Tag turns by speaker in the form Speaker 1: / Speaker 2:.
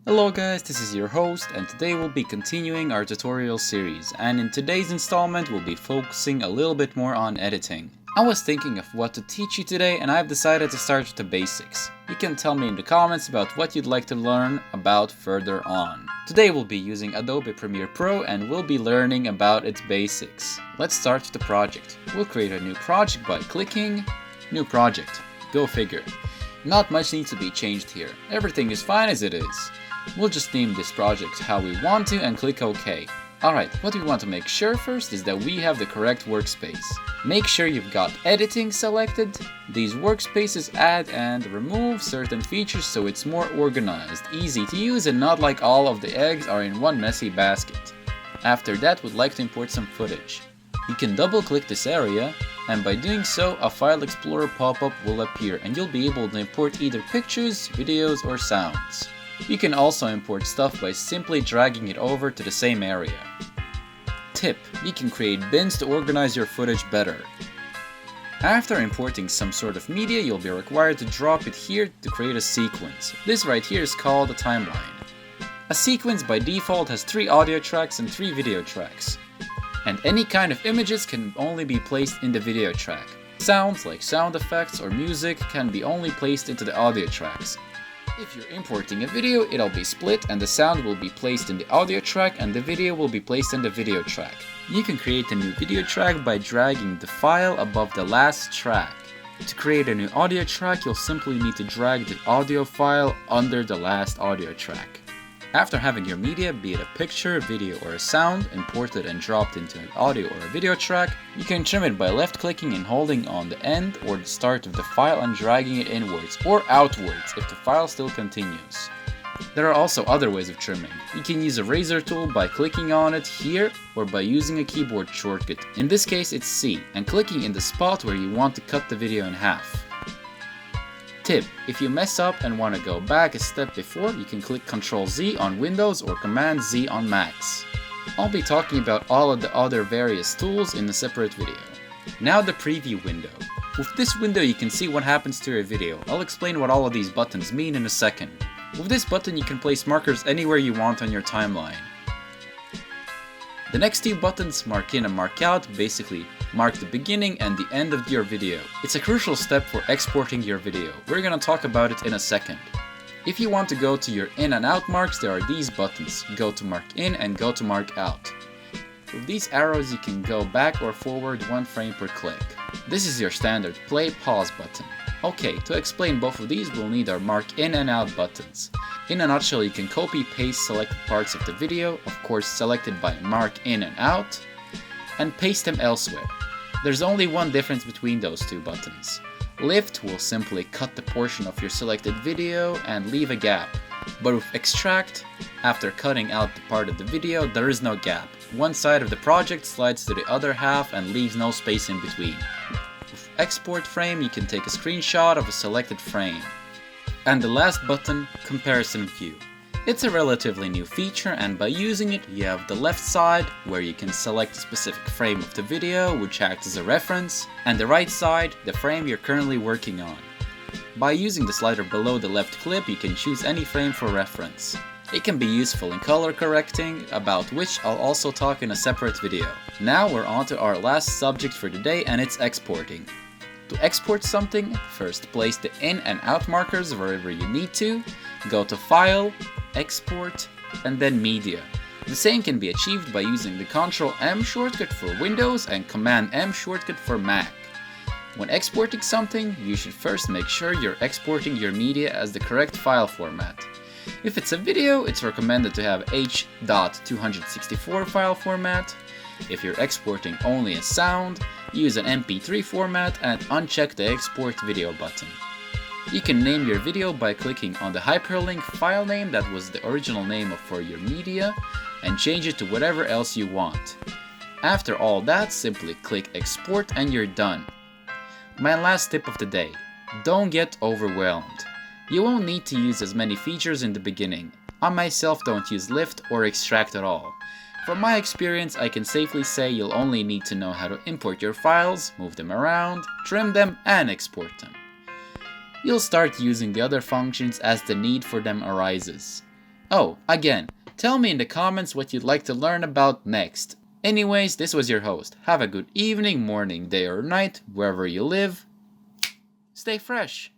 Speaker 1: Hello guys, this is your host, and today we'll be continuing our tutorial series, and in today's installment we'll be focusing a little bit more on editing. I was thinking of what to teach you today, and I've decided to start with the basics. You can tell me in the comments about what you'd like to learn about further on. Today we'll be using Adobe Premiere Pro and we'll be learning about its basics. Let's start with the project. We'll create a new project by clicking New Project. Go figure. Not much needs to be changed here. Everything is fine as it is. We'll just name this project how we want to and click OK. Alright, what we want to make sure first is that we have the correct workspace. Make sure you've got editing selected. These workspaces add and remove certain features so it's more organized, easy to use, and not like all of the eggs are in one messy basket. After that, we'd like to import some footage. You can double click this area, and by doing so, a file explorer pop-up will appear and you'll be able to import either pictures, videos, or sounds. You can also import stuff by simply dragging it over to the same area. Tip: you can create bins to organize your footage better. After importing some sort of media, you'll be required to drop it here to create a sequence. This right here is called a timeline. A sequence by default has 3 audio tracks and 3 video tracks. And any kind of images can only be placed in the video track. Sounds like sound effects or music can be only placed into the audio tracks. If you're importing a video, it'll be split and the sound will be placed in the audio track and the video will be placed in the video track. You can create a new video track by dragging the file above the last track. To create a new audio track, you'll simply need to drag the audio file under the last audio track. After having your media, be it a picture, video, or a sound, imported and dropped into an audio or a video track, you can trim it by left-clicking and holding on the end or the start of the file and dragging it inwards or outwards if the file still continues. There are also other ways of trimming. You can use a razor tool by clicking on it here or by using a keyboard shortcut. In this case it's C, and clicking in the spot where you want to cut the video in half. Tip: if you mess up and want to go back a step before, you can click Ctrl Z on Windows or Command Z on Macs. I'll be talking about all of the other various tools in a separate video. Now the preview window. With this window you can see what happens to your video. I'll explain what all of these buttons mean in a second. With this button you can place markers anywhere you want on your timeline. The next 2 buttons, mark in and mark out, basically mark the beginning and the end of your video. It's a crucial step for exporting your video. We're gonna talk about it in a second. If you want to go to your in and out marks, there are these buttons. Go to mark in and go to mark out. With these arrows you can go back or forward 1 frame per click. This is your standard play pause button. Okay, to explain both of these we'll need our mark in and out buttons. In a nutshell, you can copy paste selected parts of the video, of course selected by mark in and out, and paste them elsewhere. There's only one difference between those 2 buttons. Lift will simply cut the portion of your selected video and leave a gap, but with extract, after cutting out the part of the video, there is no gap. One side of the project slides to the other half and leaves no space in between. With export frame, you can take a screenshot of a selected frame. And the last button, comparison view. It's a relatively new feature, and by using it you have the left side where you can select a specific frame of the video which acts as a reference, and the right side, the frame you're currently working on. By using the slider below the left clip you can choose any frame for reference. It can be useful in color correcting, about which I'll also talk in a separate video. Now we're on to our last subject for today, and it's exporting. To export something, first place the in and out markers wherever you need to, go to File, Export, and then Media. The same can be achieved by using the Ctrl M shortcut for Windows and Command M shortcut for Mac. When exporting something, you should first make sure you're exporting your media as the correct file format. If it's a video, it's recommended to have H.264 file format. If you're exporting only a sound, use an MP3 format and uncheck the Export Video button. You can name your video by clicking on the hyperlink file name that was the original name for your media and change it to whatever else you want. After all that, simply click Export and you're done. My last tip of the day: don't get overwhelmed. You won't need to use as many features in the beginning. I myself don't use lift or extract at all. From my experience, I can safely say you'll only need to know how to import your files, move them around, trim them, and export them. You'll start using the other functions as the need for them arises. Oh, again, tell me in the comments what you'd like to learn about next. Anyways, this was your host. Have a good evening, morning, day, or night, wherever you live. Stay fresh.